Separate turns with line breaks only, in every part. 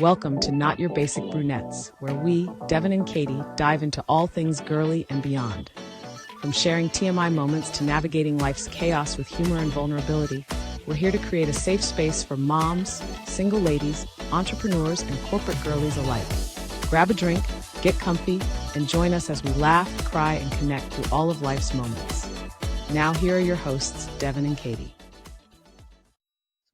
Welcome to Not Your Basic Brunettes, where we, Devin and Katie, dive into all things girly and beyond. From sharing TMI moments to navigating life's chaos with humor and vulnerability, we're here to create a safe space for moms, single ladies, entrepreneurs, and corporate girlies alike. Grab a drink, get comfy, and join us as we laugh, cry, and connect through all of life's moments. Now, here are your hosts, Devin and Katie.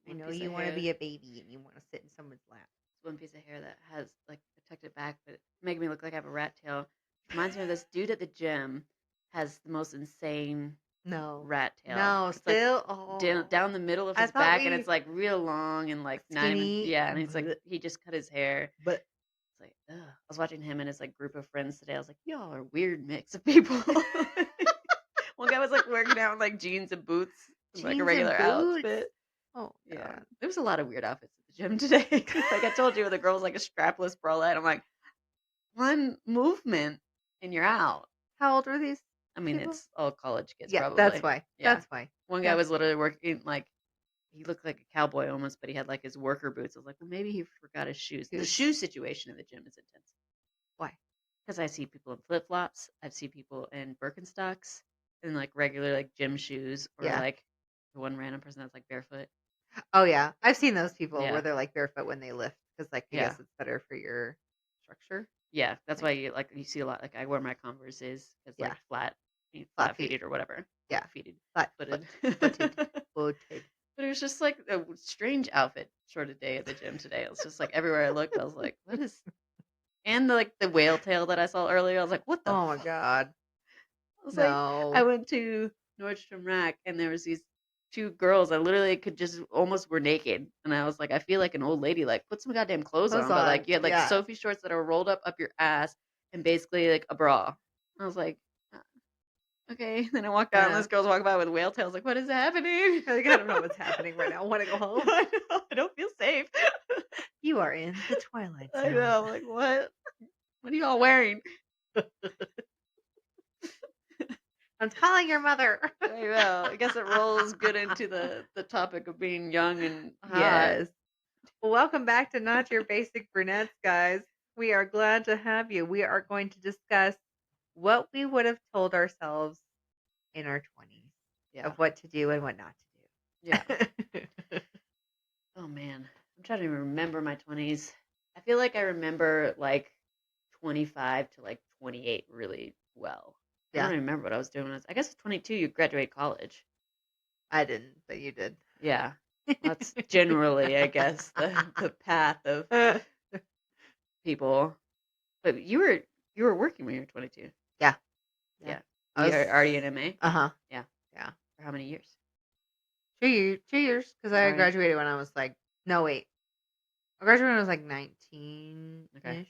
I know you want to be a baby and you want to sit in someone's lap.
It's one piece of hair that has like a tucked back, but making me look like I have a rat tail. Reminds me of this dude at the gym has the most insane
No.
rat tail.
No,
It's
still
like down the middle of
I
his
thought
back, and
we
it's like real long and like not even
skinny.
and he's like he just cut his hair.
But
It's like ugh. I was watching him and his like group of friends today. I was like, y'all are a weird mix of people. One guy was like working out in like jeans and boots, and, like a
jeans
regular
and boots.
outfit.
Oh
Yeah,
God.
there was a lot of weird outfits at the gym today. Like I told you, the girl was like a strapless bralette. I'm like, one movement and you're out.
How old are these?
I mean,
people?
it's all college kids,
Yeah,
probably.
that's why.
Yeah.
That's why.
One guy was literally working like he looked like a cowboy almost, but he had like his worker boots. I was like, well, maybe he forgot his shoes. The shoe situation in the gym is intense.
Why?
Because I see people in flip flops. I see people in Birkenstocks and like regular like gym shoes, or like the one random person that's like barefoot.
Oh yeah, I've seen those people
Yeah.
where they're like barefoot when they lift because like I guess it's better for your structure.
Yeah, that's why you see a lot. Like I wear my Converses because like flat feeted or whatever.
Yeah,
feeted,
flat
footed.
footed.
But it was just like a strange outfit sort of day at the gym today. It was just like everywhere I looked, I was like, what is? And the whale tail that I saw earlier, I was like, what the?
Oh my God.
I was like, I went to Nordstrom Rack and there was these two girls that literally could just almost were naked, and I was like, I feel like an old lady. Like, put some goddamn clothes on. But like, you had like Sophie shorts that are rolled up your ass and basically like a bra. I was like, okay. Then I walked out, and this girl's walking by with whale tails. Like, what is happening?
Like, I don't know what's happening right now. I want to go home.
I don't feel safe.
You are in the twilight zone.
I know. Like, what? What are y'all wearing?
I'm telling your mother.
I know. I guess it rolls good into the topic of being young and
Yes. Well, welcome back to Not Your Basic Brunettes, guys. We are glad to have you. We are going to discuss what we would have told ourselves in our 20s of what to do and what not to do.
Yeah. Oh man, I'm trying to remember my 20s. I feel like I remember like 25 to like 28 really well. I don't even remember what I was doing when I guess at 22 you graduate college.
I didn't, but you did.
Yeah. That's generally, I guess, the path of people. But you were working when you were 22.
Yeah.
Yeah. You were already in MA?
Uh-huh.
Yeah.
Yeah.
For how many years?
2 years, because I graduated when I was like, no, wait. I graduated when I was like 19-ish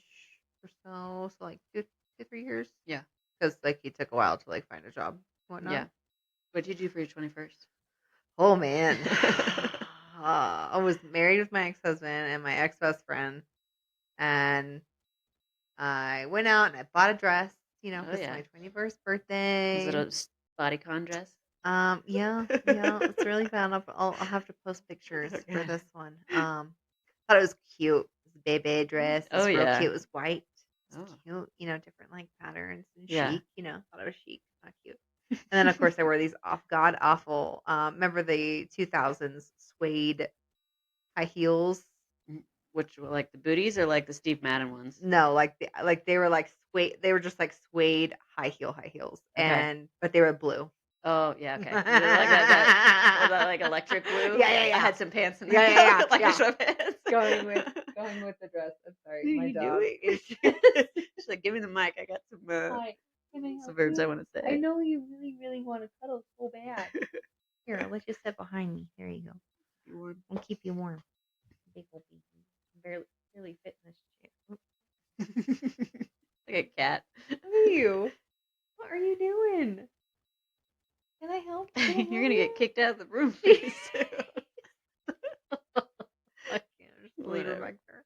or so. So like 3 years.
Yeah.
Because like it took a while to like find a job and whatnot.
Yeah. What did you do for your 21st?
Oh man. I was married with my ex-husband and my ex-best friend. And I went out and I bought a dress, because it's my 21st birthday.
Was it a bodycon dress?
Yeah, it's really fun. I'll have to post pictures for this one. Thought it was cute. It was a baby dress. It's real cute. It was white. It's cute. Different like patterns and chic. Thought it was chic, not cute. And then of course I wore these god awful. Remember the 2000s suede high heels?
Which were like the booties or like the Steve Madden ones?
No, they were like suede. They were just like suede high heels, but they were blue.
Oh yeah, okay. Like that like electric blue.
Yeah.
I had some pants in
there.
Yeah.
Like
sweatpants.
going with the dress. I'm sorry, my dog.
She's like, give me the mic. I got some
some
verbs I want to say.
I know you really, really want to cuddle so bad. Here, I'll let you sit behind me. There you go. I'll keep you warm. Big old baby. Barely fit in this chair.
Like a cat.
Look at you. What are you doing? Can I help?
You're gonna get kicked out of the room pretty soon.
I can't just leave her back there.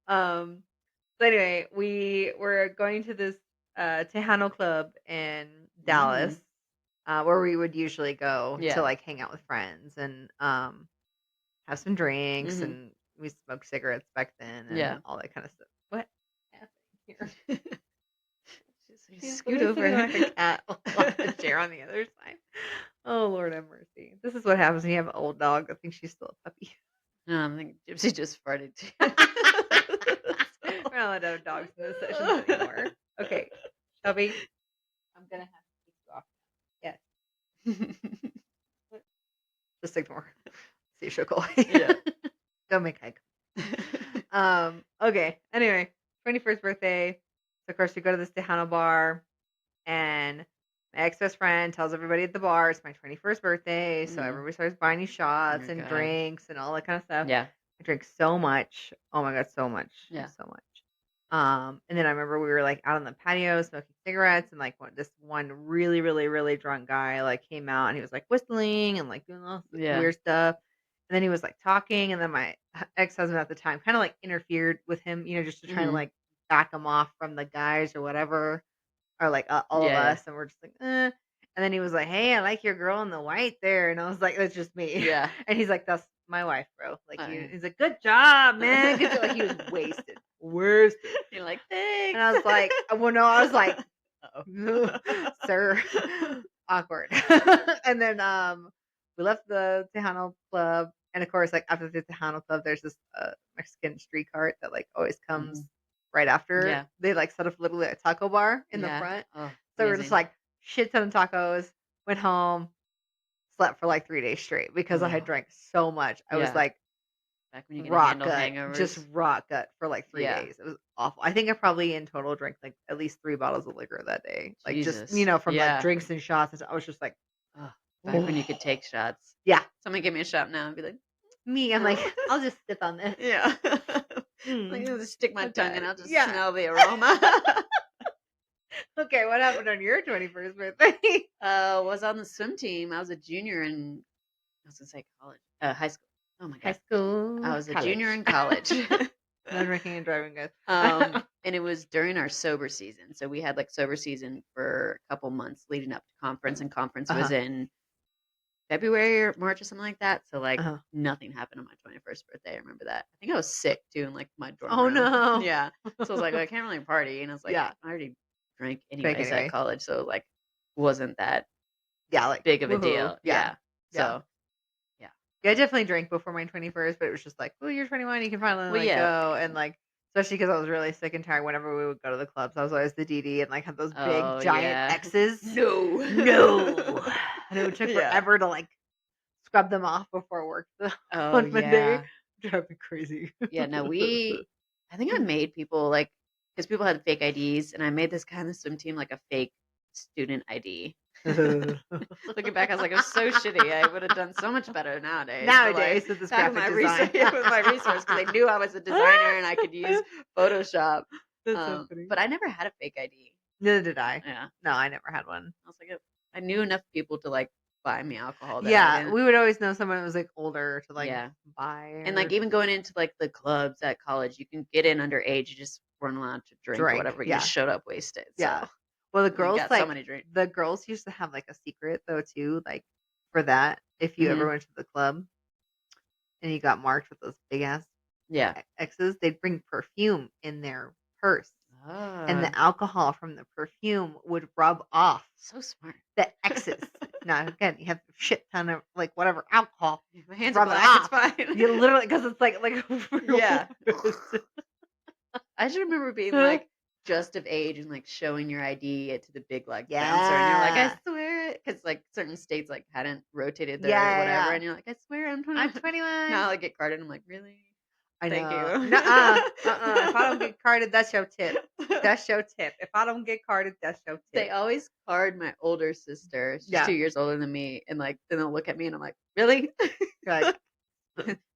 So anyway, we were going to this Tejano club in Dallas, where we would usually go to like hang out with friends and have some drinks and we smoked cigarettes back then and all that kind of stuff. What happened here? Scoot over like a cat on the chair on the other side. Oh, Lord have mercy. This is what happens when you have an old dog. I think she's still a puppy.
No, I think Gypsy just farted too.
We're not allowed to have dogs in this session anymore. Okay, Shelby, I'm going to have to take you off. Yes. Just ignore. See, she'll go.
Yeah.
Go make eye contact. Okay. Anyway, 21st birthday. So of course we go to this Tejano bar, and my ex-best friend tells everybody at the bar it's my 21st birthday, so everybody starts buying you shots and drinks and all that kind of stuff.
Yeah.
I drink so much. Oh my God, so much.
Yeah.
So much. And then I remember we were like out on the patio smoking cigarettes, and like this one really, really, really drunk guy like came out and he was like whistling and like doing all this weird stuff. And then he was like talking, and then my ex-husband at the time kind of like interfered with him, just to try to like back him off from the guys or whatever, or like all of us, and we're just like, eh. And then he was like, "Hey, I like your girl in the white there," and I was like, "That's just me."
Yeah.
And he's like, "That's my wife, bro." Like he's like, "Good job, man." Good job. Like he was wasted.
You're like, thanks.
And I was like, well, no, I was like, sir, awkward. And then we left the Tejano club, and of course, like after the Tejano club, there's this Mexican street cart that like always comes right after.
Yeah.
They like set up literally a taco bar in the front.
Oh,
so we're just like shit ton of tacos. Went home, slept for like 3 days straight because I had drank so much. I was like,
back when you can
rock
handle
gut,
hangovers.
just rock gut for like 3 days. It was awful. I think I probably in total drank like at least 3 bottles of liquor that day. Like
Jesus.
just from like drinks and shots. I was just like,
back when you could take shots.
Yeah.
Someone give me a shot now and be like,
me. I'm like, I'll just sip on this.
yeah. Like, I'll just stick my tongue and I'll just smell the aroma.
Okay, what happened on your 21st birthday?
Was on the swim team. I was a junior in, I was gonna say college, high school. Oh my God.
High school.
I was a junior in college.
No drinking and driving, guys.
And it was during our sober season. So we had like sober season for a couple months leading up to conference, and conference was in February or March or something like that. So like nothing happened on my 21st birthday. I remember that. I think I was sick too in like my dorm room.
No.
Yeah. So I was like, I can't really party. And I was like, I already drank anyways at college. So like wasn't that
like
big of a deal. Yeah. So
I definitely drank before my 21st, but it was just like, oh, you're 21, you can finally go. And like, especially because I was really sick and tired whenever we would go to the clubs. I was always the DD and like had those big giant X's.
No.
And it took forever to like scrub them off before work on Monday. Drive me crazy.
Yeah, no, I think I made people like, because people had fake IDs, and I made this guy on the swim team like a fake student ID. Looking back, I was like, it was so shitty. I would have done so much better nowadays.
With this graphic
design. With my resource, because I knew I was a designer and I could use Photoshop.
That's so funny.
But I never had a fake ID.
Neither did I.
Yeah.
No, I never had one.
I was like, I knew enough people to like buy me alcohol.
We would always know someone that was like older to like buy.
And like even going into like the clubs at college, you can get in underage. You just weren't allowed to drink or whatever. You just showed up wasted. So.
Yeah. Well, the girls
like
the girls used to have like a secret though too, like for that. If you ever went to the club and you got marked with those big ass X's, they'd bring perfume in their purse, and the alcohol from the perfume would rub off.
So smart.
The X's. Now again, you have a shit ton of like whatever alcohol.
My hands are black. It's fine.
You literally, because it's like
yeah. I just remember being like just of age and like showing your ID to the big like bouncer, and you're like, I swear it, because like certain states like hadn't rotated their whatever, and you're like, I swear I'm 21.
I'm 21.
Now I get carded. I'm like, really?
I know.
Thank you.
If I don't get carded, that's your tip. That's your tip. If I don't get carded, that's your tip.
They always card my older sister. She's 2 years older than me, and like then they'll look at me and I'm like, really?
Like,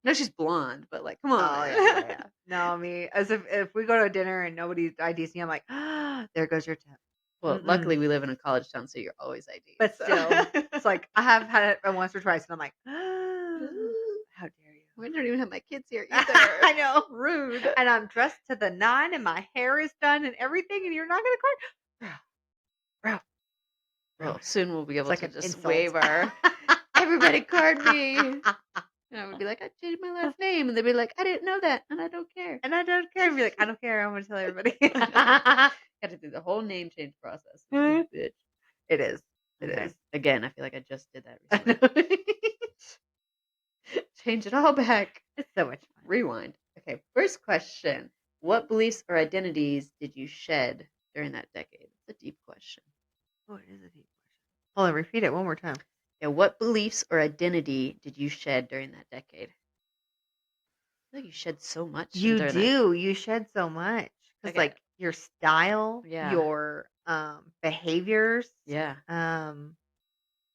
no, she's blonde, but like, come on.
Oh, no, me, as if we go to a dinner and nobody IDs me, I'm like, there goes your tip.
Well, luckily we live in a college town, so you're always ID'd.
But still, it's like I have had it once or twice, and I'm like, how dare you?
We don't even have my kids here either.
I know,
rude.
And I'm dressed to the nine, and my hair is done, and everything, and you're not gonna card,
bro. Soon we'll be able to just wave our everybody card me. And I would be like, I changed my last name. And they'd be like, I didn't know that. And I don't care.
And I don't care. I'd be like, I don't care. I'm going to tell everybody.
Got to do the whole name change process. Bitch.
It is. It
Okay.
is.
Again, I feel like I just did that recently. Change it all back.
It's so much fun.
Rewind. Okay. First question. What beliefs or identities did you shed during that decade? It's a deep question.
Oh, it is a deep question. Hold on. Repeat it one more time.
Yeah. What beliefs or identity did you shed during that decade? I feel like you shed so much.
You do. You shed so much. Because, like, your style, your behaviors.
Yeah.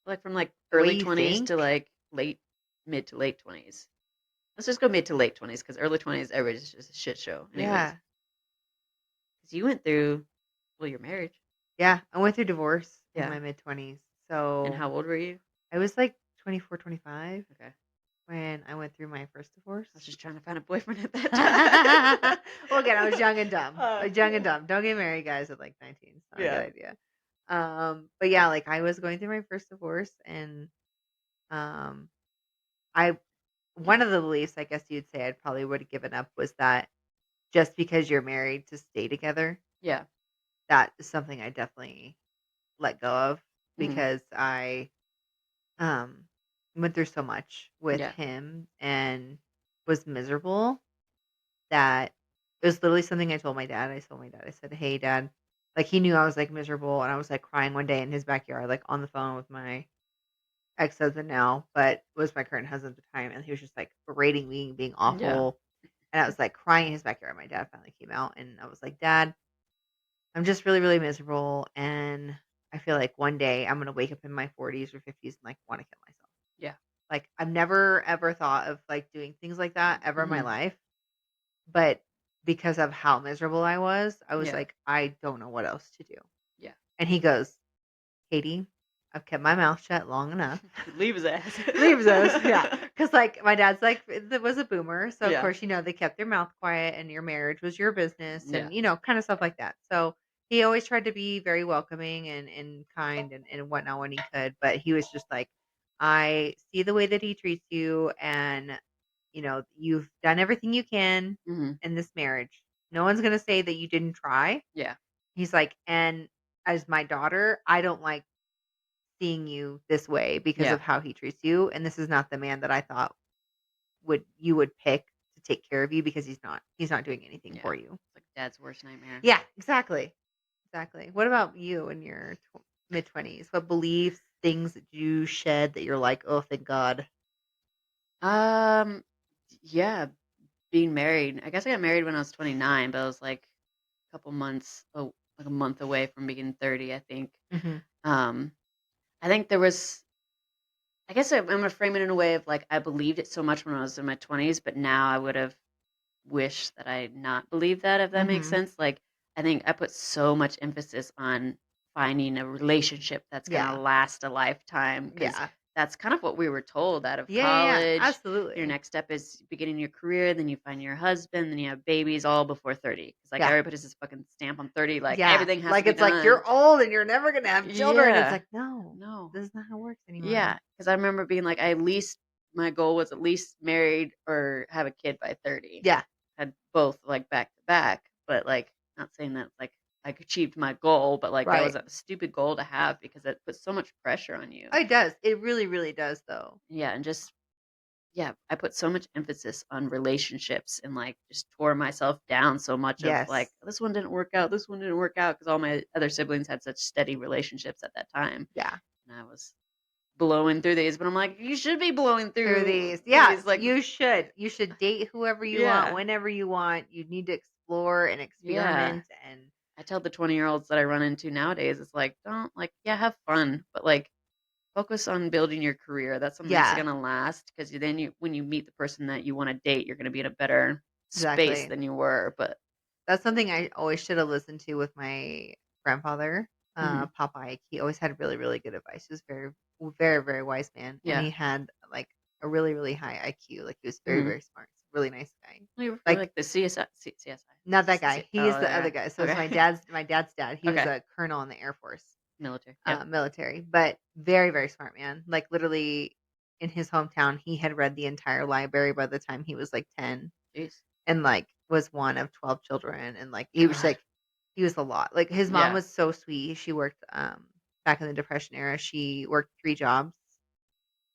Like from like
the way
early
you
20s
think.
to like mid to late 20s. Let's just go mid to late 20s because early 20s, everybody's just a shit show. Anyways.
Yeah.
Because you went through, well, your marriage.
Yeah. I went through divorce in my mid 20s. So.
And how old were you?
I was like 24, 25.
Okay.
When I went through my first divorce.
I was just trying to find a boyfriend at that time.
Well, again, I was young and dumb. Don't get married, guys, at like 19. It's not a good idea. But yeah, like I was going through my first divorce, and one of the beliefs I guess you'd say I probably would have given up was that just because you're married to stay together.
Yeah.
That is something I definitely let go of because I went through so much with him and was miserable that it was literally something I told my dad. I said, hey, Dad, like he knew I was like miserable and I was like crying one day in his backyard, like on the phone with my ex-husband now, but was my current husband at the time. And he was just like berating me, being awful. And I was like crying in his backyard. My dad finally came out and I was like, Dad, I'm just really, really miserable. And I feel like one day I'm going to wake up in my 40s or 50s and like want to kill myself.
Yeah.
Like I've never ever thought of like doing things like that ever in my life. But because of how miserable I was like, I don't know what else to do.
Yeah.
And he goes, Katie, I've kept my mouth shut long enough.
Leave his ass.
Leave his ass. Yeah. Because like my dad's like, it was a boomer. So of course, they kept their mouth quiet and your marriage was your business and, kind of stuff like that. So he always tried to be very welcoming and kind and whatnot when he could. But he was just like, I see the way that he treats you and, you've done everything you can in this marriage. No one's going to say that you didn't try.
Yeah.
He's like, and as my daughter, I don't like seeing you this way because of how he treats you. And this is not the man that I thought you would pick to take care of you because he's not doing anything for you.
It's like dad's worst nightmare.
Yeah, exactly. Exactly. What about you in your mid 20s? What beliefs, things that you shed that you're like, oh, thank God?
Yeah, being married. I guess I got married when I was 29, but I was like a couple months, like a month away from being 30, I think. I think there was, I guess I'm going to frame it in a way of like, I believed it so much when I was in my 20s, but now I would have wished that I had not believed that, if that makes sense. Like, I think I put so much emphasis on finding a relationship that's going to last a lifetime. Because that's kind of what we were told out of college.
Yeah, absolutely.
Your next step is beginning your career, then you find your husband, then you have babies all before 30. Because like everybody puts this fucking stamp on 30, like everything has to be
it's done. Like you're old and you're never gonna have children. It's like
no,
this is not how it works anymore.
Yeah, because I remember being like, my goal was at least married or have a kid by 30.
Yeah,
had both like back to back, but like not saying that like I achieved my goal, but like that was a stupid goal to have because it puts so much pressure on you.
Oh, it does. It really, really does, though.
Yeah, and just I put so much emphasis on relationships and like just tore myself down so much of like this one didn't work out, because all my other siblings had such steady relationships at that time.
Yeah,
and I was blowing through these, but I'm like, you should be blowing through
these. Yeah,
like
you should. You should date whoever you want, whenever you want. You need to explore and experiment. And
I tell the 20-year-olds that I run into nowadays, it's like, don't like, have fun, but like focus on building your career. That's something that's gonna last, because then when you meet the person that you want to date, you're gonna be in a better space than you were. But
that's something I always should have listened to with my grandfather, Papa Ike. He always had really, really good advice. He was very, very, very wise man, and he had like a really, really high IQ. Like he was very, very smart. Really nice guy.
Like the CSI.
Not that guy. He is the other guy. So it's my dad's dad. He was a colonel in the Air Force.
Military.
Military. But very, very smart man. Like literally in his hometown, he had read the entire library by the time he was like 10.
Jeez.
And like was one of 12 children, and like he was
God.
like he was a lot. Like his mom
Yeah.
was so sweet. She worked back in the Depression era. She worked 3 jobs.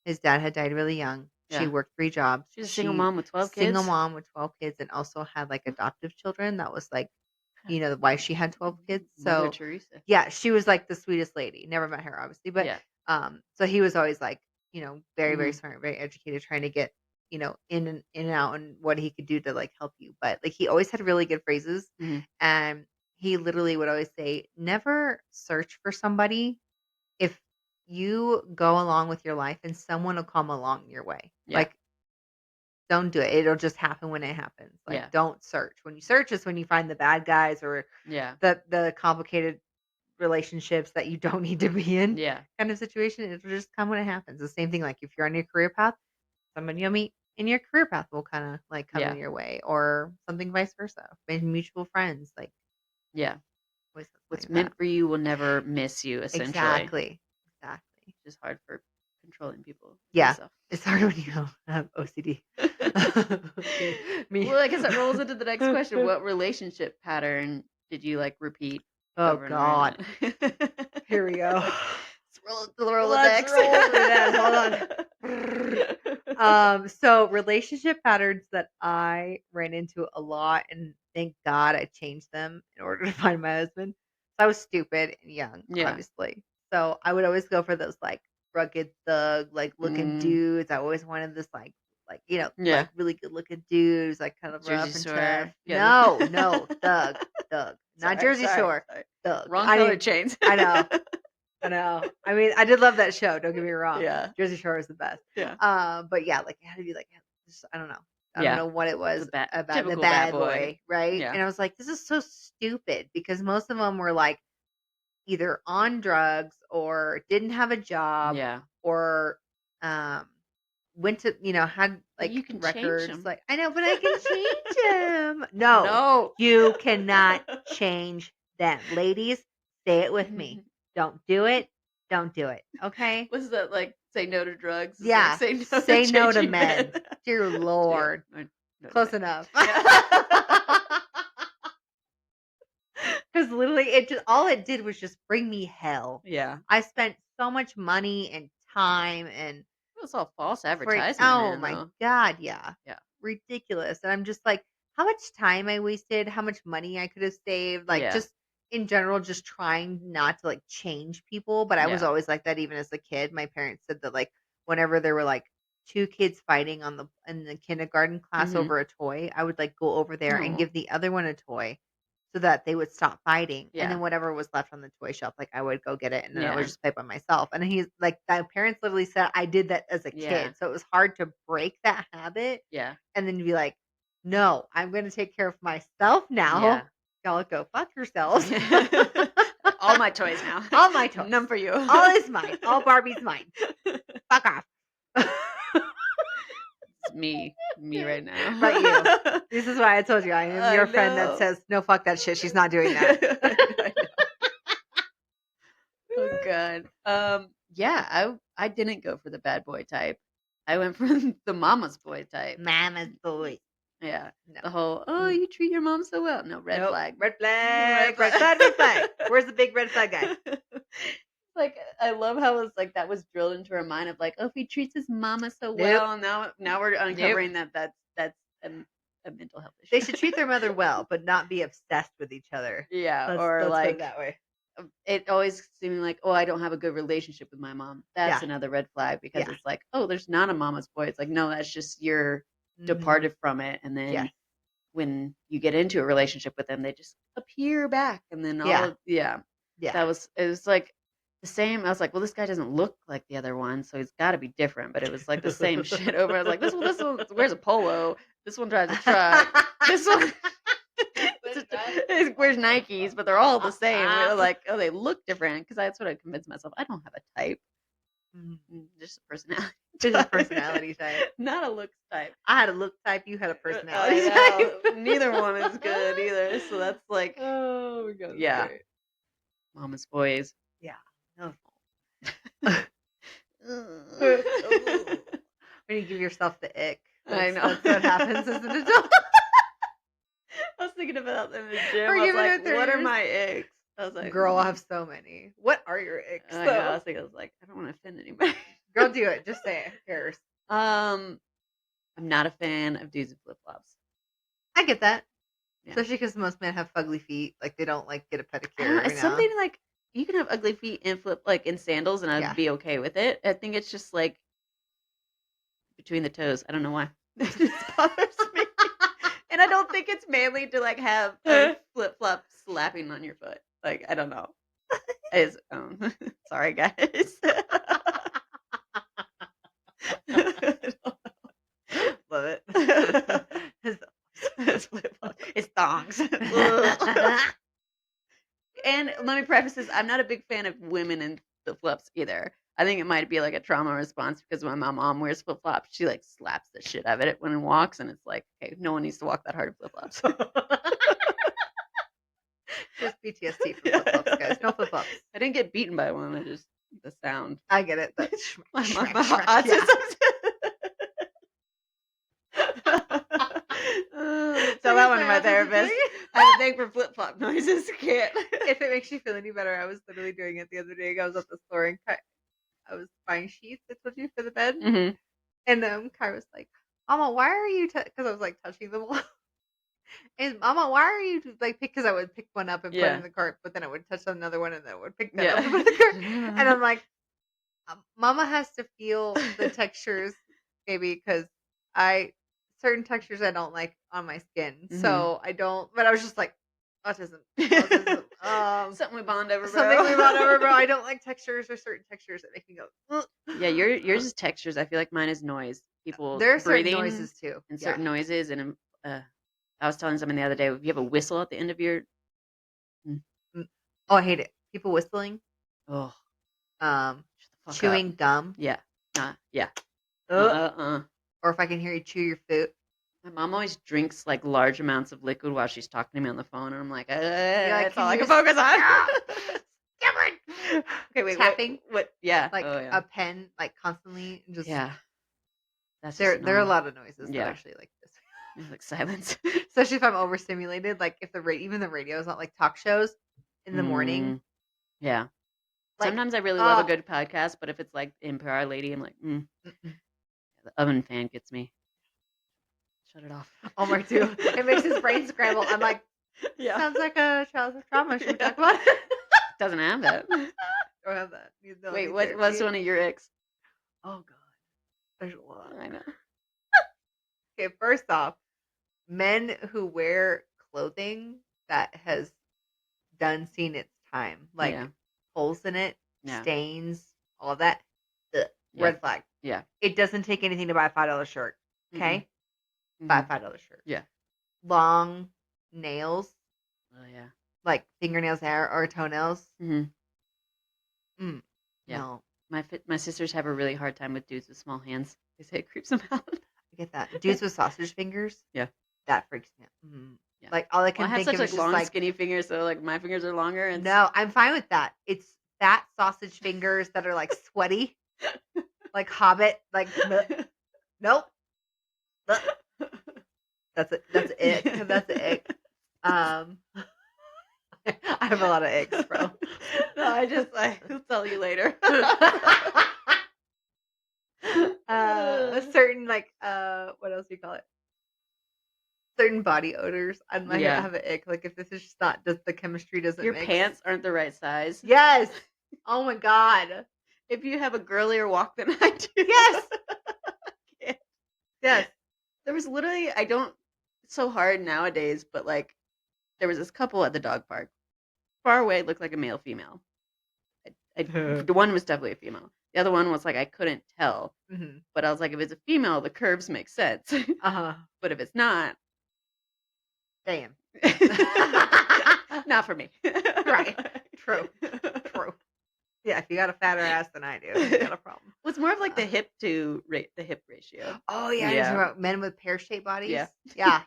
His dad had died really young. She
Yeah.
worked 3 jobs.
She's a single mom with 12 kids.
Single mom with 12 kids, and also had like adoptive children. That was like, why she had 12 kids.
Mother
So
Teresa.
yeah, she was like the sweetest lady. Never met her, obviously, but
Yeah.
so he was always like, very, very
Mhm.
smart, very educated, trying to get, in and out and what he could do to like help you. But like he always had really good phrases,
Mhm.
and he literally would always say, never search for somebody if you go along with your life and someone will come along your way.
Yeah.
Like, don't do it. It'll just happen when it happens. Like,
Yeah.
don't search. When you search is when you find the bad guys or
Yeah.
the complicated relationships that you don't need to be in
Yeah.
kind of situation. It'll just come when it happens. The same thing, like if you're on your career path, somebody you'll meet in your career path will kind of like come
Yeah.
in your way, or something vice versa. Maybe mutual friends, like
Yeah.
always something
What's
like
meant
that.
for you will never miss you, essentially.
Exactly.
It's just hard for controlling people.
Yeah.
Myself.
It's hard when you have OCD. Me.
Well, I guess that rolls into the next question. What relationship pattern did you like repeat
Oh
over and
God.
over again?
Here we go.
Let's roll the
Let's
decks.
roll through that. Hold on. So relationship patterns that I ran into a lot, and thank God I changed them in order to find my husband. So I was stupid and young,
Yeah.
obviously. So I would always go for those like rugged thug, like looking dudes. I always wanted this like
Yeah.
like really good looking dudes, like kind of rough
Jersey
and
Shore.
tough.
Yeah.
No, thug, not
Sorry,
Jersey
sorry,
Shore,
sorry.
thug.
Wrong color chains.
I know. I mean, I did love that show. Don't get me wrong.
Yeah.
Jersey Shore was the best.
Yeah.
But yeah, like it had to be like, just, I don't know. I
Yeah.
don't know what it was about the
typical
bad
bad boy.
boy, right?
Yeah.
And I was like, this is so stupid, because most of them were like either on drugs or didn't have a job
Yeah.
or went to had
But
like
you can change
records.
them.
Like, I know, but I can change them. No,
No.
you cannot change them. Ladies, say it with me. Don't do it. Don't do it. Okay?
What's that like? Say no to drugs. It's
Yeah.
Like,
say no to
changing
men.
men.
Dear Lord.
Yeah. No to
Close
men.
enough.
Yeah.
Because literally, all it did was just bring me hell.
Yeah.
I spent so much money and time and
It was all false
freak.
advertisement.
Oh
man,
my
though.
God, yeah.
Yeah.
Ridiculous. And I'm just like, how much time I wasted, how much money I could have saved, like
Yeah.
just in general, just trying not to like change people. But I was
Yeah.
always like that even as a kid. My parents said that like whenever there were like 2 kids fighting in the kindergarten class
Mhm.
over a toy, I would like go over there and
Aw.
give the other one a toy so that they would stop fighting. And
Yeah.
then whatever was left on the toy shelf, like I would go get it and then I would
Yeah.
just play by myself. And he's like, my parents literally said I did that as a
Yeah.
kid. So it was hard to break that habit
Yeah.
and then be like, no, I'm going to take care of myself now.
Yeah.
Y'all go fuck yourselves.
All my toys now.
All my toys.
None for you.
All is mine. All Barbie's mine. Fuck off.
It's me right now.
Right, you. This is why I told you I am your friend that says, no, fuck that shit. She's not doing that.
I know. Oh God. Yeah, I didn't go for the bad boy type. I went for the mama's boy type.
Mama's boy.
Yeah.
No.
The whole, oh, you treat your mom so well. No, red
Nope.
flag.
Red flag. Red flag. Red flag. Where's the big red flag guy?
Like, I love how it's like that was drilled into her mind of like, oh, if he treats his mama so well, and now we're uncovering that's a mental health issue.
They should treat their mother well, but not be obsessed with each other.
Yeah,
Let's
or
put
like
it that way.
it always seemed like, oh, I don't have a good relationship with my mom. That's another red flag, because it's like, oh, there's not a mama's boy. It's like, no, that's just you're departed from it, and then when you get into a relationship with them, they just appear back, and then it was like the same. I was like, well, this guy doesn't look like the other one, so he's got to be different. But it was like the same shit over. I was like, this one wears a polo. This one drives a truck. This one wears Nikes, but they're all the same. We're like, oh, they look different, because that's what I convinced myself. I don't have a type. Just a personality.
Just a personality type.
Not a looks type.
I had a look type. You had a personality type.
Neither one is good either. So that's like,
oh my God.
Yeah.
Great.
Mama's boys.
Yeah. No. When you give yourself the ick.
I know.
That's what happens as an adult.
I was thinking about that in the gym. I was like, what are my icks? I was like,
girl, I have so many. What are your icks?
I was like, I don't want to offend anybody.
Girl, do it. Just say it. Who cares?
I'm not a fan of dudes in flip-flops.
I get that. Yeah. Especially because most men have fugly feet. Like, they don't, like, get a pedicure.
It's something, like, you can have ugly feet in in sandals, and I'd be okay with it. I think it's just, like, between the toes. I don't know why. It just bothers me. And I don't think it's manly to, like, have a flip-flop slapping on your foot. Like, I don't know. Sorry, guys.
Love it.
It's thongs. And let me preface this, I'm not a big fan of women in flip-flops either. I think it might be like a trauma response because when my mom wears flip-flops, she like slaps the shit out of it when it walks, and it's like, okay, no one needs to walk that hard in flip-flops.
Just PTSD for flip-flops, guys. No flip-flops.
I didn't get beaten by one. I just the sound.
I get it. That's
my autism. Tell that one to my therapist. I have a thing for flip-flop noises. Can't.
If it makes you feel any better, I was literally doing it the other day. I was at the store and I was buying sheets, I told you, for the bed.
Mm-hmm.
And Kai was like, Mama, why are you, because I was like touching them all. And Mama, why are you like, because I would pick one up and put it in the cart, but then I would touch another one and then I would pick that up and put it in the cart. And I'm like, Mama has to feel the textures, baby, because certain textures I don't like on my skin. Mm-hmm. So I don't, but I was just like, autism.
Something we bond over, bro.
Something we bond over, bro. I don't like textures or certain textures that make me go, ugh.
Yeah, yours is textures. I feel like mine is noise. People
there are
breathing
certain noises too.
And certain noises. And I was telling someone the other day, if you have a whistle at the end of your...
Oh, I hate it. People whistling.
Oh.
Chewing gum.
Yeah. Yeah.
Or if I can hear you chew your food.
My mom always drinks like large amounts of liquid while she's talking to me on the phone, and I'm like,
that's
all I can focus on.
Okay, wait. Tapping.
What? Yeah.
Like a pen, like constantly. Just
That's
there are a lot of noises that actually like this.
Like silence.
Especially if I'm overstimulated. Like if even the radio is not like talk shows in the morning.
Yeah. Like, sometimes I really love a good podcast, but if it's like NPR lady, I'm like, the oven fan gets me. Shut it off.
Omar too. It makes his brain scramble. I'm like, sounds like a childhood trauma. Should we talk about it?
Doesn't have that.
Don't have that.
Wait, what's one of your icks?
Oh God, there's a lot.
I know.
Okay, first off, men who wear clothing that has seen its time, like holes in it, stains, all that. Red flag.
Yeah.
It doesn't take anything to buy a $5 shirt. Okay. Buy a $5 shirt.
Yeah.
Long nails.
Oh yeah.
Like fingernails or toenails.
Yeah.
No.
My sisters have a really hard time with dudes with small hands. They say it creeps them out.
I get that. Dudes with sausage fingers.
Yeah.
That freaks me out. Yeah. Like all I can think
of is
just
long, skinny fingers, so like my fingers are longer. And
no, I'm fine with that. It's fat sausage fingers that are like sweaty, like Hobbit. Like nope. That's it. That's it. That's it. I have a lot of eggs, bro.
No, I'll tell you later.
A certain what else do you call it? Certain body odors. I might have an ick. Like if this is just not, the chemistry doesn't.
Your pants aren't the right size.
Yes. Oh my God.
If you have a girlier walk than I do.
Yes. Yes.
There was literally, it's so hard nowadays, but like there was this couple at the dog park. Far away, looked like a male female. The one was definitely a female. The other one was like, I couldn't tell. Mm-hmm. But I was like, if it's a female, the curves make sense. But if it's not.
Damn.
Not for me.
Right. True. Yeah, if you got a fatter ass than I do, you got a problem.
Well, it's more of like the hip ratio.
Oh yeah, you're talking about men with pear-shaped bodies. Yeah.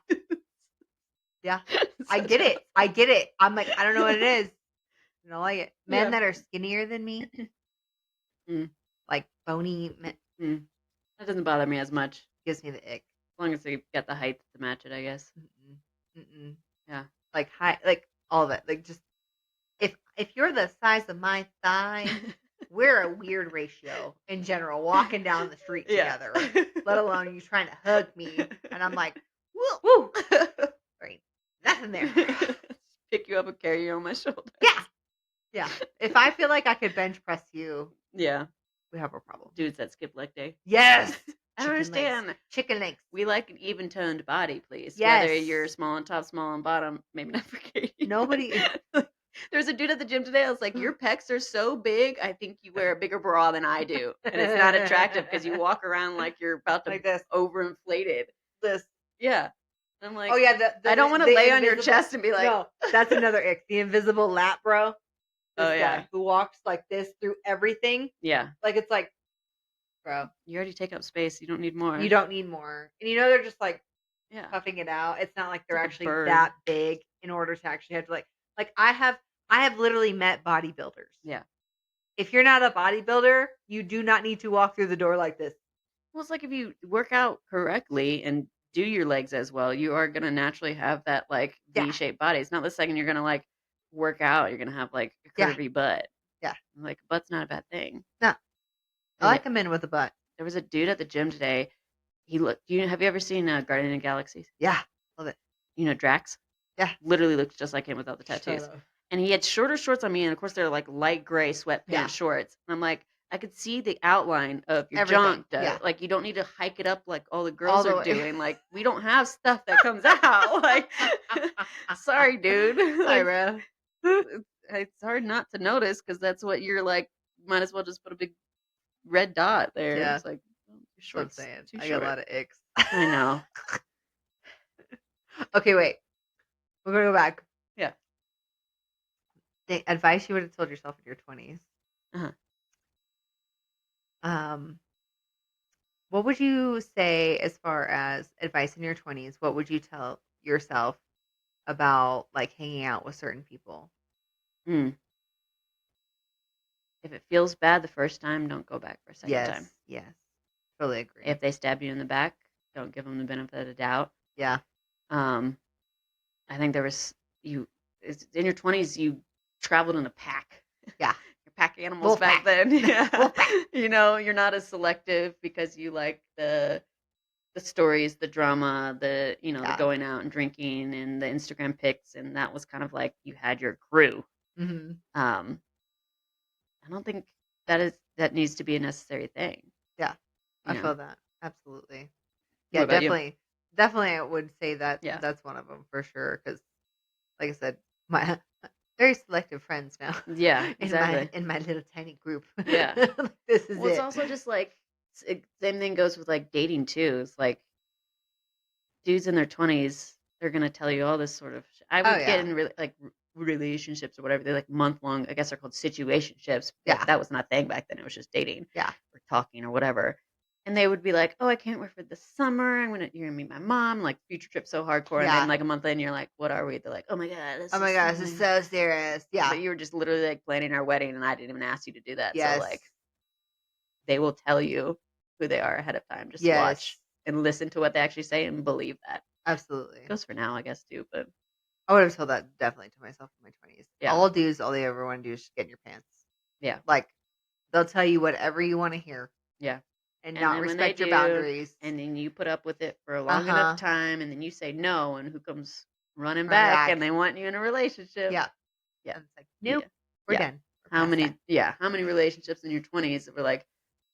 I get it. I'm like, I don't know what it is. I don't like it. Men that are skinnier than me, like bony men.
That doesn't bother me as much.
Gives me the ick.
As long as they get the height to match it, I guess. Yeah.
Like high, like all of it. Like just if you're the size of my thigh, we're a weird ratio in general. Walking down the street together, let alone you trying to hug me, and I'm like, woo, right, nothing there.
Pick you up and carry you on my shoulder.
Yeah. If I feel like I could bench press you,
we have
a problem.
Dudes that skip leg day.
Yes.
I don't understand.
Legs. Chicken legs.
We like an even toned body, please.
Yes.
Whether you're small on top, small on bottom, maybe not for Katie.
Nobody.
There's a dude at the gym today. I was like, your pecs are so big. I think you wear a bigger bra than I do, and it's not attractive because you walk around like you're about to
like this,
overinflated.
This.
Yeah. I'm like,
oh yeah.
I don't want to lay on your chest and be like,
no, that's another ick. The invisible lap, bro. This guy who walks like this through everything.
Yeah.
Like it's like, bro,
you already take up space. You don't need more.
You don't need more. And you know they're just like puffing it out. It's not like they're actually that big in order to actually have to like I have literally met bodybuilders.
Yeah.
If you're not a bodybuilder, you do not need to walk through the door like this.
Well, it's like if you work out correctly and do your legs as well, you are going to naturally have that like V-shaped body. It's not the second you're going to like work out, you're going to have like a curvy butt.
Yeah.
Like butt's not a bad thing.
No. I like a man with a butt.
There was a dude at the gym today. He looked, have you ever seen Guardian of the Galaxies?
Yeah. Love it.
You know, Drax?
Yeah.
Literally looks just like him without the tattoos. And he had shorter shorts on me, and of course they're like light gray sweatpants shorts. And I'm like, I could see the outline of your junk. Like you don't need to hike it up like all the girls are doing. Like we don't have stuff that comes out. Like, sorry, dude.
Sorry, bro.
It's hard not to notice because that's what you're like. Might as well just put a big red dot there.
Yeah.
It's like, oh, your shorts.
I'm saying. I got a lot of icks.
I know.
Okay, wait. We're gonna go back.
Yeah.
The advice you would have told yourself in your 20s. What would you say as far as advice in your 20s? What would you tell yourself about like hanging out with certain people?
If it feels bad the first time, don't go back for a second time.
Yes. Totally agree.
If they stab you in the back, don't give them the benefit of the doubt.
Yeah.
I think there was in your 20s you traveled in a pack.
Yeah.
You're pack animals back then. Yeah. You know, you're not as selective because you like the stories, the drama, the going out and drinking and the Instagram pics, and that was kind of like you had your crew.
Mm-hmm.
I don't think that needs to be a necessary thing.
Yeah. I feel that. Absolutely. Yeah, definitely. Definitely, I would say that that's one of them for sure. Because, like I said, my very selective friends now.
Yeah, exactly.
In my little tiny group.
Yeah,
this is it.
It's also just like same thing goes with like dating too. It's like dudes in their 20s, they're gonna tell you all this sort of. I would get in relationships or whatever. They're like month-long. I guess they're called situationships.
Yeah,
that was not a thing back then. It was just dating.
Yeah,
or talking or whatever. And they would be like, "Oh, I can't wait for the summer. You're gonna meet my mom. Like future trip so hardcore." And then like a month in, you're like, "What are we?" They're like, "Oh my god, this
is so serious." Yeah,
but you were just literally like planning our wedding, and I didn't even ask you to do that.
Yes.
So like, they will tell you who they are ahead of time. Just watch and listen to what they actually say and believe that.
Absolutely,
it goes for now, I guess too. But
I would have told that definitely to myself in my 20s.
Yeah,
all dudes, all they ever want to do is just get in your pants.
Yeah,
like they'll tell you whatever you want to hear.
Yeah.
And not respect your boundaries.
And then you put up with it for a long enough time, and then you say no, and who comes running back, and they want you in a relationship.
Yeah.
Yeah.
And it's like, nope, we're done.
How many relationships in your 20s that were like,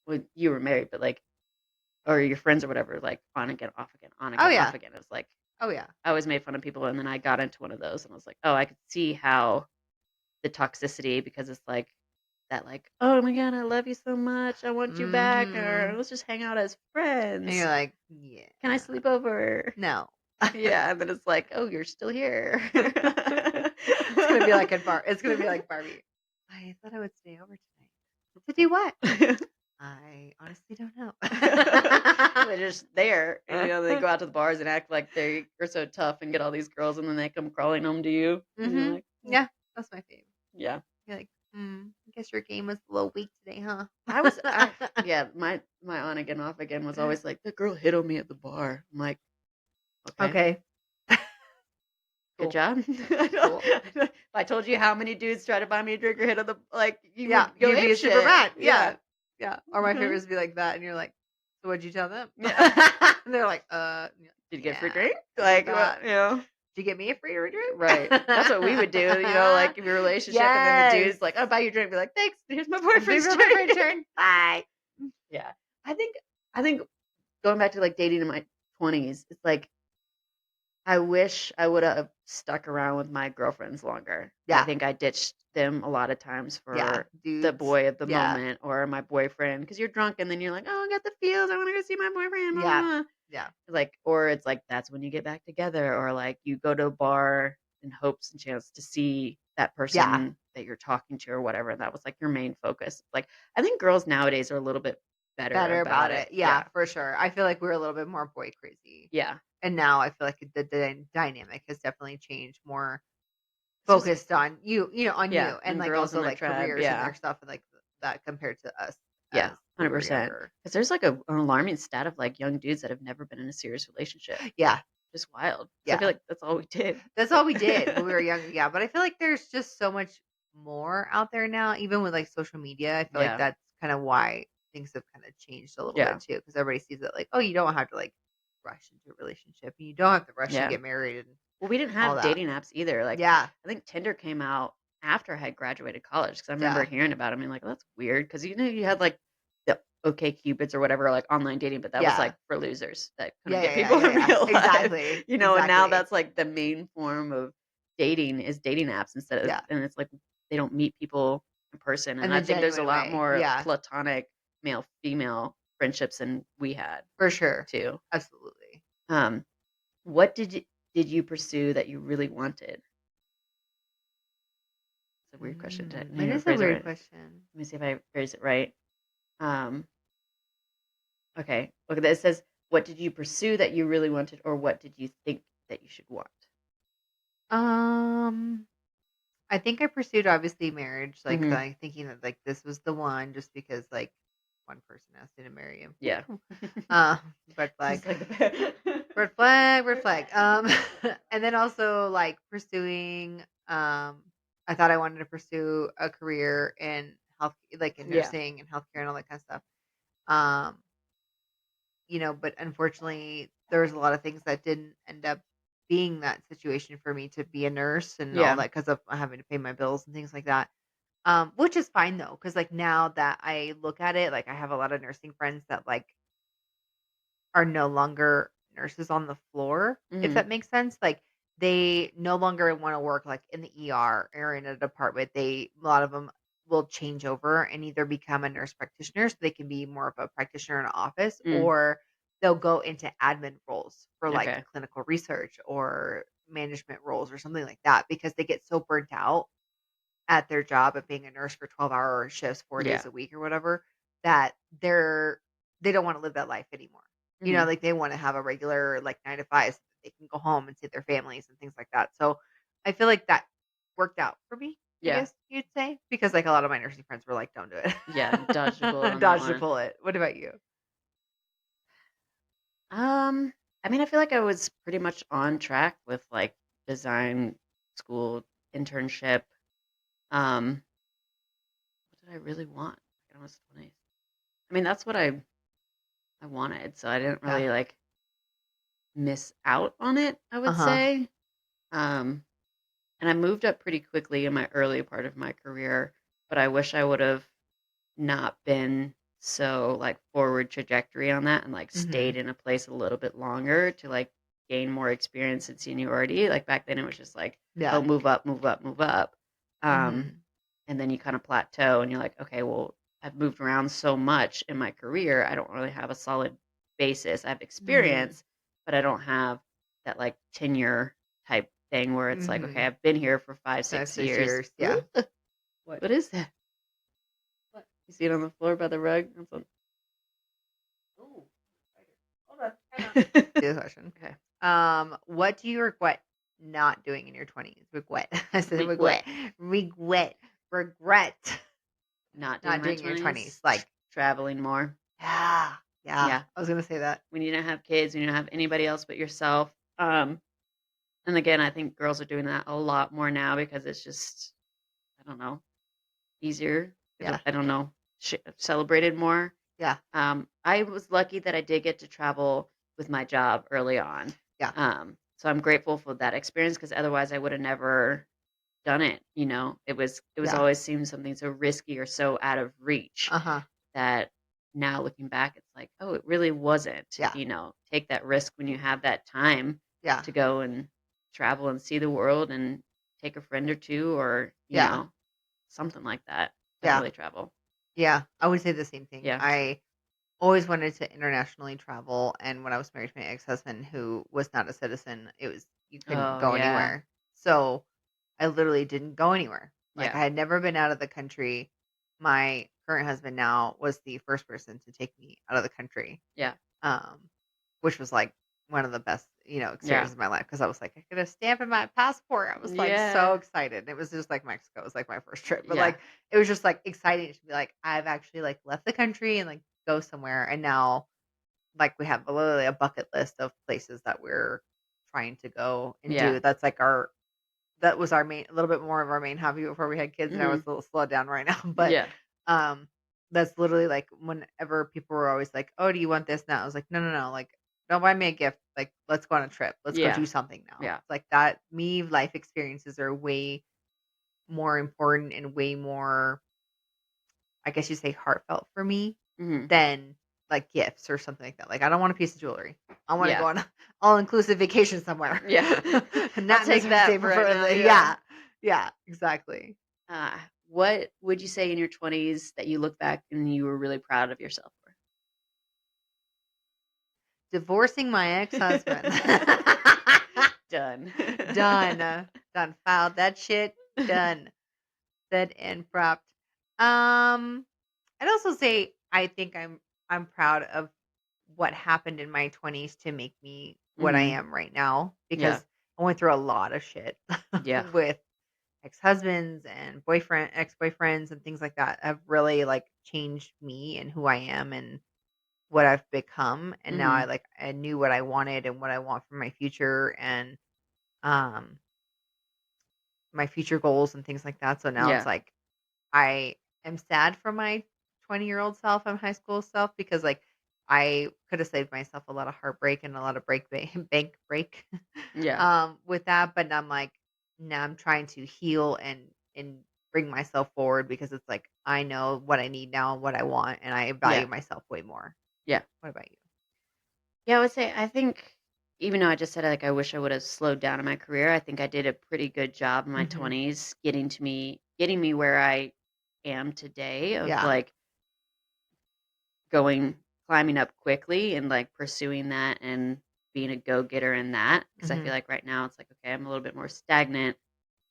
well, you were married, but like, or your friends or whatever, like on again, off again, on again, off again. It was like, I always made fun of people, and then I got into one of those, and I was like, oh, I could see how the toxicity, because it's like, that like, oh my god, I love you so much, I want you back, or let's just hang out as friends.
And you're like, yeah.
Can I sleep over?
No.
Yeah, and then it's like, oh, you're still here.
It's gonna be like it's gonna be like Barbie. I thought I would stay over tonight. To do what? I honestly don't know.
They're just there, and they go out to the bars and act like they are so tough and get all these girls, and then they come crawling home to you.
Mm-hmm. Like, yeah, that's my favorite.
Yeah.
You're like, guess your game was a little weak today, huh?
Yeah, my on again, off again was always like, the girl hit on me at the bar. I'm like, okay.
Okay.
Good
Cool.
job.
Cool.
If I told you how many dudes try to buy me a drink or hit on the you
Yeah,
would go
you'd be
ape
a super
shit.
mad.
Yeah.
Yeah. Or my
Mhm.
favorites would be like that, and you're like, so what'd you tell them?
Yeah.
And they're like,
Did you get a free
yeah,
drink?
I did
Like,
that.
what,
Did you get me a free drink?
right. That's what we would do, like in your relationship, and then the
Yes.
dude's like, I'll buy you a drink. Be like, thanks, here's my
I'm waiting
boyfriend's
for my boyfriend's
drink.
turn. Bye.
Yeah. I think going back to like dating in my 20s, it's like I wish I would have stuck around with my girlfriends longer. I
Yeah.
think I ditched them a lot of times
Yeah.
for the
Dudes.
boy of the
Yeah.
moment or my boyfriend, because you're drunk and then you're like, oh, I got the feels. I want to go see my boyfriend. Blah,
Yeah.
blah, blah.
Yeah.
Like, or it's like that's when you get back together, or like you go to a bar in hopes and chance to see that
Yeah.
person that you're talking to or whatever. And that was like your main focus. Like, I think girls nowadays are a little bit better
About
it.
it. Yeah, for sure. I feel like we're a little bit more boy crazy.
Yeah.
And now I feel like the dynamic has definitely changed, more
It's just,
focused on you, on
yeah,
you, and
on
like
girls
also
and their
like
tribe.
careers and
Yeah.
their stuff, and like that compared to us
Yeah,
as we were
100%.
younger.
Because there's like an alarming stat of like young dudes that have never been in a serious relationship.
Yeah.
Just wild. 'Cause I
Yeah.
feel like that's all we did.
That's all we did when we were younger. Yeah. But I feel like there's just so much more out there now, even with like social media. I feel like
Yeah.
that's kind of why things have kind of changed a little
Yeah.
bit too, because everybody sees it like, oh, you don't have to like rush into a relationship, and you don't have to rush to
Yeah.
get married and
Well, we didn't
all
have
that.
dating apps either. Like,
Yeah.
I think Tinder came out after I had graduated college because I remember
Yeah.
hearing about it. I mean, like, well, that's weird because you had like the OK Cupids or whatever, like online dating, but that was
Yeah.
like for losers that couldn't
Yeah.
get
Yeah.
people
Yeah.
in
Yeah.
real life.
Exactly.
And now
Exactly.
that's like the main form of dating is dating apps instead of,
Yeah.
and it's like they don't meet people in person.
In
And
a
I think there's a
genuine
lot
way.
more
Yeah.
platonic male female friendships than we had
For sure.
too.
Absolutely.
What did you pursue that you really wanted? It's a weird question to
It
even
is a
phrase it
weird
right.
question.
Let me see if I phrase it right. Okay. Okay. That says, what did you pursue that you really wanted, or what did you think that you should want?
I think I pursued obviously marriage, like
Mhm.
thinking that like this was the one, just because like one person asked me to marry him.
Yeah.
Red flag.
Just like the
Red flag, red flag. And then also like pursuing. I thought I wanted to pursue a career in health, like in
Yeah.
nursing and healthcare and all that kind of stuff. Um, but unfortunately, there was a lot of things that didn't end up being that situation for me to be a nurse and all
Yeah.
that, because of having to pay my bills and things like that. Which is fine though, because like now that I look at it, like I have a lot of nursing friends that like are no longer nurses on the floor, if
Mhm.
that makes sense. Like they no longer want to work like in the ER or in a department. A lot of them will change over and either become a nurse practitioner so they can be more of a practitioner in an office,
Mm.
or they'll go into admin roles for like
Okay.
clinical research or management roles or something like that, because they get so burnt out at their job of being a nurse for 12-hour shifts, 4 days
Yeah.
a week or whatever, that they don't wanna live that life anymore.
Mhm.
Like, they wanna have a regular, like, 9 to 5 so that they can go home and see their families and things like that. So, I feel like that worked out for me, I
Yeah.
guess you'd say, because, like, a lot of my nursing friends were like, "Don't do it."
Yeah. Dodged a bullet on that
Dodged a
one.
bullet. What about you?
I mean, I feel like I was pretty much on track with like design school internship. Um, what did I really want? Like, I was 20. I mean, that's what I wanted, so I didn't
Yeah.
really like miss out on it, I would
Uh-huh.
say. Um, and I moved up pretty quickly in my early part of my career, but I wish I would have not been so like forward trajectory on that and like stayed
Mhm.
in a place a little bit longer to like gain more experience and seniority. Like back then it was just like, oh,
Yeah.
move up, move up, move up.
Mhm.
And then you kind of plateau and you're like, okay, well, I've moved around so much in my career. I don't really have a solid basis. I have
Mhm.
experience, but I don't have that like tenure type thing where it's like, okay,
Mhm.
I've been here for 5,
5,
6
6
years.
years. Yeah.
What is that?
What?
You see it on the floor by the rug? That's on-
Ooh, spider. Hold on. Hang on. Do this question.
Okay.
What do you regret not doing in your 20s? Regret. I said
Regret.
regret. Regret. Regret.
not
not
doing
doing
my
your 20s.
20s,
Like,
traveling more.
yeah.
Yeah.
I was going to say that.
When you don't have kids, when you don't have anybody else but yourself. And again, I think girls are doing that a lot more now because it's just, I don't know, easier.
Yeah.
I don't know, celebrated more.
Yeah.
I was lucky that I did get to travel with my job early on.
Yeah.
So I'm grateful for that experience because otherwise I would have never done it. It was
Yeah.
always seemed something so risky or so out of reach that now looking back, it's like, oh, it really wasn't.
Yeah.
Take that risk when you have that time
Yeah.
to go and travel and see the world and take a friend or two or,
Yeah.
something like that.
Yeah.
Definitely travel.
Yeah. I would say the same thing.
Yeah.
I always wanted to internationally travel, and when I was married to my ex-husband who was not a citizen, you couldn't
Oh,
go
yeah.
anywhere. So I literally didn't go anywhere. Like,
Yeah.
I had never been out of the country. My current husband now was the first person to take me out of the country.
Yeah.
Which was like one of the best,
Yeah.
experiences of my life because I was like, I could have stamped in my passport. I was like so
Yeah.
excited. It was just like Mexico was like my first trip, but
Yeah.
like it was just like exciting to be like, I've actually like left the country and like go somewhere. And now like we have literally a bucket list of places that we're trying to go and
Yeah.
do. That's like that was our main, a little bit more of our main hobby before we had kids. And I was a little slowed down right now, but
Yeah.
that's literally like whenever people were always like, "Oh, do you want this now?" I was like, "No, no, no! Like, don't buy me a gift. Like, let's go on a trip. Let's go
Yeah.
do something now."
Yeah.
It's like that. Me, life experiences are way more important and way more, I guess you say, heartfelt for me
hmm
than like gifts or something like that. Like, I don't want a piece of jewelry. I want to
Yeah.
go on an all-inclusive vacation somewhere.
Yeah.
Not
take that
necessarily
for right now,
yeah, yeah, exactly.
What would you say in your 20s that you look back and you were really proud of yourself
Divorcing my ex-husband.
Done.
Done. Filed that shit. Done. Said and propped. I'd also say I think I'm proud of what happened in my 20s to make me what I
hmm
am right now
Yeah.
because I went through a lot of shit
Yeah.
with ex-husbands and ex-boyfriends and things like that have really like changed me and who I am and what I've become. And now
hmm
I knew what I wanted and what I want for my future and um my future goals and things like that. So now it's
Yeah.
like I am sad for my 20-year-old self and high school self because like I could have saved myself a lot of heartbreak and a lot of bank break
Yeah.
with that, but I'm like now I'm trying to heal and bring myself forward because it's like I know what I need now and what I want and I value
Yeah.
myself way more.
Yeah.
What about you?
Yeah, I would say I think even though I just said like I wish I would have slowed down in my career, I think I did a pretty good job in my
Mhm.
20s getting me where I am today of
Yeah.
like climbing up quickly and like pursuing that and being a go-getter in that because I feel
Mhm.
like right now it's like okay, I'm a little bit more stagnant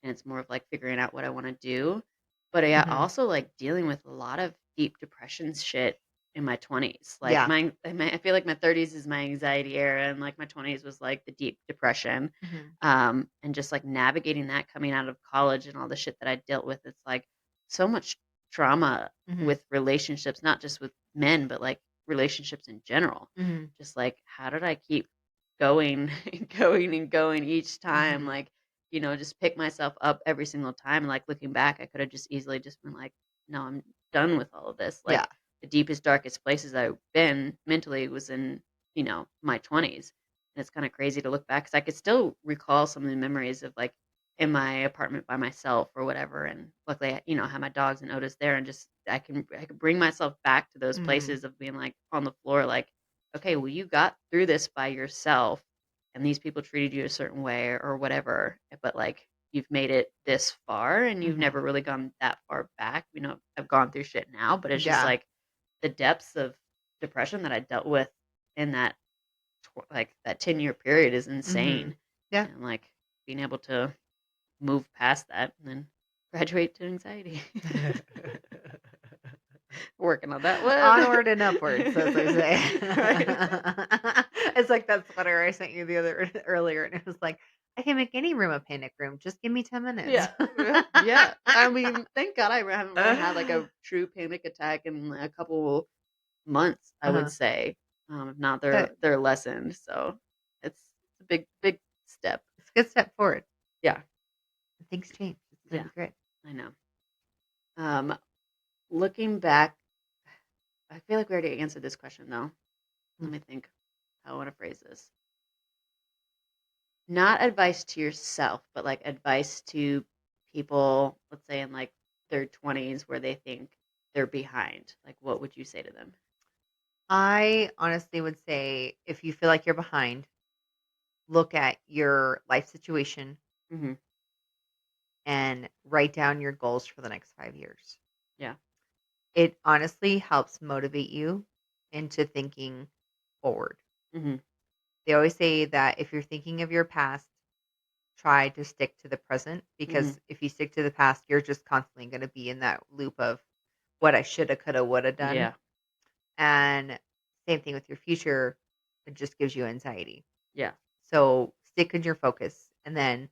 and it's more of like figuring out what I want to do. But yeah,
Mhm.
also like dealing with a lot of deep depression shit in my 20s. Like
Yeah.
I feel like my 30s is my anxiety era and like my 20s was like the deep depression.
Mhm.
And just like navigating that coming out of college and all the shit that I dealt with. It's like so much trauma
Mhm.
with relationships, not just with men, but like relationships in general.
Mhm.
Just like how did I keep going and going and going each time?
Mhm.
Like just pick myself up every single time. And like looking back, I could have just easily just been like, no, I'm done with all of this.
Yeah.
Like the deepest, darkest places I've been mentally was in, my 20s. And it's kind of crazy to look back because I could still recall some of the memories of like in my apartment by myself or whatever. And luckily, I have my dogs and Otis there, and just I could bring myself back to those
Mhm.
places of being like on the floor, like, okay, well, you got through this by yourself and these people treated you a certain way or whatever, but like you've made it this far and you've
Mhm.
never really gone that far back. I've gone through shit now, but it's just
Yeah.
like the depths of depression that I dealt with in that like that 10-year period is
Mhm.
insane.
Yeah.
And like being able to move past that and then graduate to anxiety. Working on that one.
Onward and upwards, as they say.
Right.
It's like that sweater I sent you the other earlier, and it was like, I can make any room a panic room. Just give me 10 minutes.
Yeah. I mean, thank God I haven't really had like a true panic attack in a couple months, I would say. If not, they're lessened. So it's a big step.
It's a good step forward.
Yeah.
Things change. It's gonna be great.
I know. Looking back, I feel like we already answered this question though. Let me think how I want to phrase this. Not advice to yourself, but like advice to people, let's say in like their 20s where they think they're behind. Like, what would you say to them?
I honestly would say if you feel like you're behind, look at your life situation and write down your goals for the next 5 years.
Yeah.
It honestly helps motivate you into thinking forward. They always say that if you're thinking of your past, try to stick to the present because if you stick to the past, you're just constantly going to be in that loop of what I shoulda, coulda, woulda done.
Yeah.
And same thing with your future. It just gives you anxiety.
Yeah.
So stick with your focus and then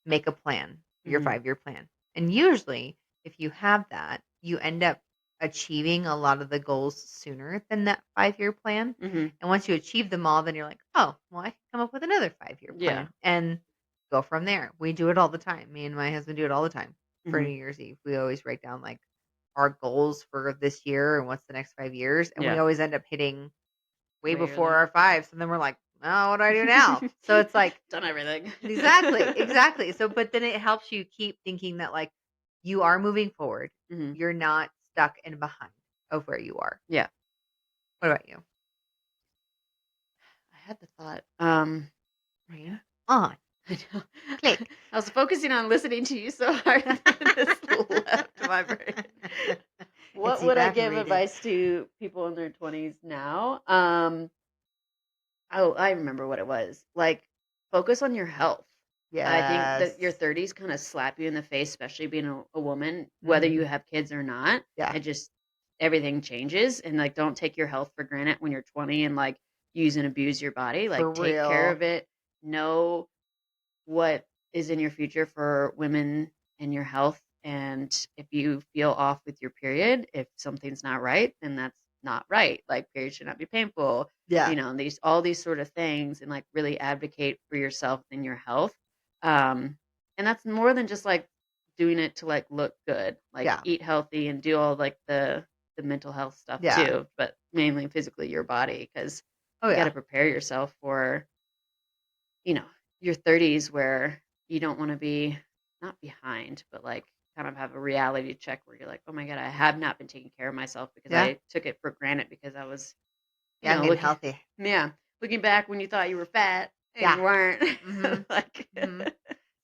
make a plan, your 5-year plan. And usually, if you have that, you end up achieving a lot of the goals sooner than that 5-year plan. And once you achieve them all, then you're like, oh, well, I can come up with another 5-year plan and go from there. We do it all the time. Me and my husband do it all the time for New Year's Eve. We always write down like our goals for this year and what's the next 5 years. And we always end up hitting way before our 5. So then we're like, oh, what do I do now? So it's like
done everything.
Exactly. So, but then it helps you keep thinking that like you are moving forward. You're not stuck and behind of where you are.
Yeah.
What about you?
I had the thought.
Right on.
I know.
Click.
I was focusing on listening to you so hard that this left my brain. What would I give advice to people in their 20s now? Oh, I remember what it was. Like, focus on your health.
Yeah.
I think that your 30s kind of slap you in the face, especially being a woman, whether you have kids or not.
Yeah.
It just, everything changes. And like, don't take your health for granted when you're 20 and like use and abuse your body. Like, take care of it. Know what is in your future for women and your health. And if you feel off with your period, if something's not right, then that's not right. Like, periods should not be painful.
Yeah.
You know, all these sort of things, and like really advocate for yourself and your health. And that's more than just like doing it to like look good. Like, eat healthy and do all like the mental health stuff too, but mainly physically your body, because you got to prepare yourself for, your 30s where you don't want to be not behind, but like kind of have a reality check where you're like, oh my God, I have not been taking care of myself because I took it for granted because I was
young and healthy.
Yeah. Looking back when you thought you were fat and you weren't.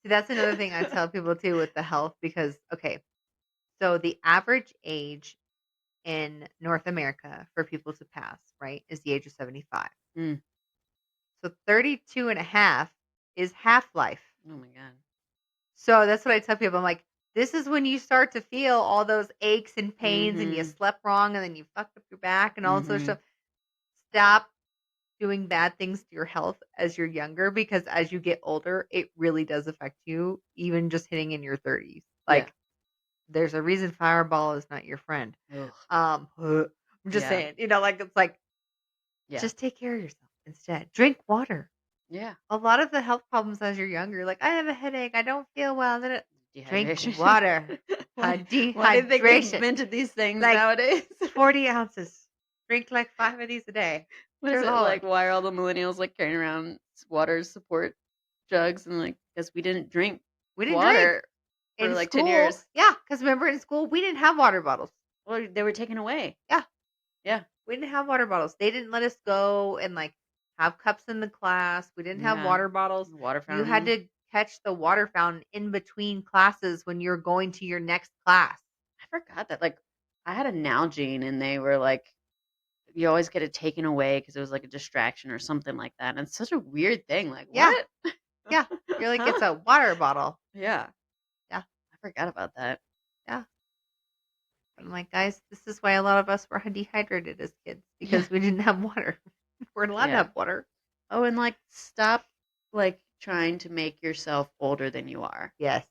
See, that's another thing I tell people too with the health because, so the average age in North America for people to pass, right, is the age of 75. So 32 and a half is half-life.
Oh my God.
So that's what I tell people. I'm like, this is when you start to feel all those aches and pains and you slept wrong and then you fucked up your back and all this other stuff. Stop doing bad things to your health as you're younger because as you get older, it really does affect you, even just hitting in your 30s. Like, there's a reason Fireball is not your friend. I'm just saying, like, it's like, just take care of yourself instead. Drink water.
Yeah.
A lot of the health problems as you're younger, like, I have a headache, I don't feel well. Drink water. Dehydration.
Why do they think they invented these things
like,
nowadays?
40 ounces. Drink like 5 of these a day.
What is it like? Why are all the millennials like carrying around water support jugs and like because we didn't drink water for
in
like
school,
10 years?
Yeah, because remember in school we didn't have water bottles.
Well, they were taken away.
Yeah, we didn't have water bottles. They didn't let us go and like have cups in the class. We didn't have water bottles.
Water fountain.
You had to catch the water fountain in between classes when you're going to your next class.
I forgot that. Like, I had a Nalgene and they were like, you always get it taken away because it was like a distraction or something like that. And it's such a weird thing. Like, what?
Yeah. You're like, it's a water bottle.
Yeah.
Yeah.
I forgot about that.
Yeah. I'm like, guys, this is why a lot of us were dehydrated as kids because we didn't have water. We're allowed to have water.
Oh, and like, stop like trying to make yourself older than you are.
Yes.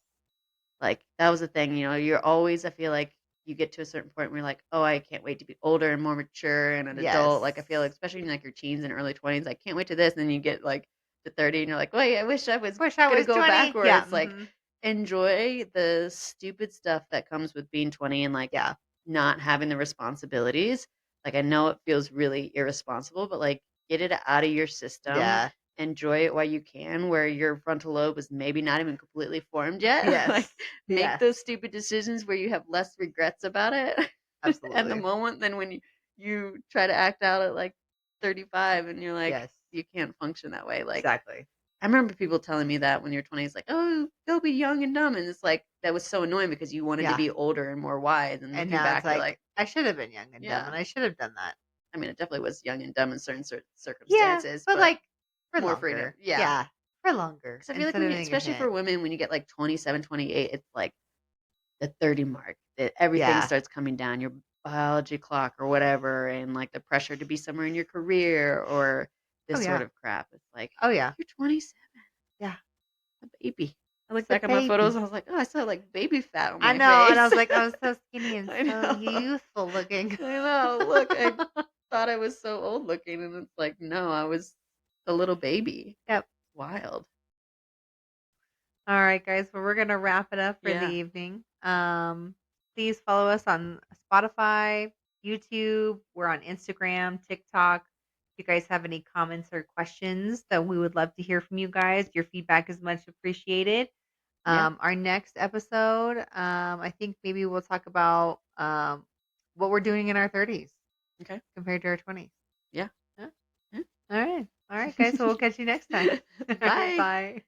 Like, that was the thing, you're always, I feel like you get to a certain point where you're like, oh, I can't wait to be older and more mature and an adult. Like, I feel like, especially in like your teens and early 20s, I can't wait to this. And then you get like to 30 and you're like, wait, I wish I was going to go
20.
backwards.
Yeah.
Like, enjoy the stupid stuff that comes with being 20 and like not having the responsibilities. Like, I know it feels really irresponsible, but like, get it out of your system.
Yeah.
Enjoy it while you can, where your frontal lobe is maybe not even completely formed yet.
Yes.
Like, make those stupid decisions where you have less regrets about it
Absolutely.
at the moment than when you try to act out at like 35 and you're like, you can't function that way. Like,
exactly.
I remember people telling me that when you're 20, it's like, oh, go be young and dumb. And it's like, that was so annoying because you wanted to be older and more wise. And looking
now
back,
it's
you're like,
I should have been young and dumb and I should have done that.
I mean, it definitely was young and dumb in certain circumstances.
Yeah, but like for
more
longer.
freedom.
Yeah, for longer.
Because I feel like, especially for women, when you get like 27, 28, it's like the 30 mark that everything starts coming down, your biology clock or whatever, and like the pressure to be somewhere in your career or this sort of crap. It's like, you're 27.
Yeah,
a baby. I look back at my photos and I was like, oh, I saw like baby fat on my face.
I know, and I was like, I was so skinny and so youthful looking.
I know. Look, I thought I was so old looking, and it's like, no, I was a little baby.
Yep.
Wild.
All right, guys. Well, we're gonna wrap it up for the evening. Please follow us on Spotify, YouTube. We're on Instagram, TikTok. If you guys have any comments or questions, that we would love to hear from you guys. Your feedback is much appreciated. Our next episode, I think maybe we'll talk about what we're doing in our 30s.
Okay.
Compared to our 20s.
Yeah.
All right. All right, guys. So we'll catch you next time.
Bye.
Bye.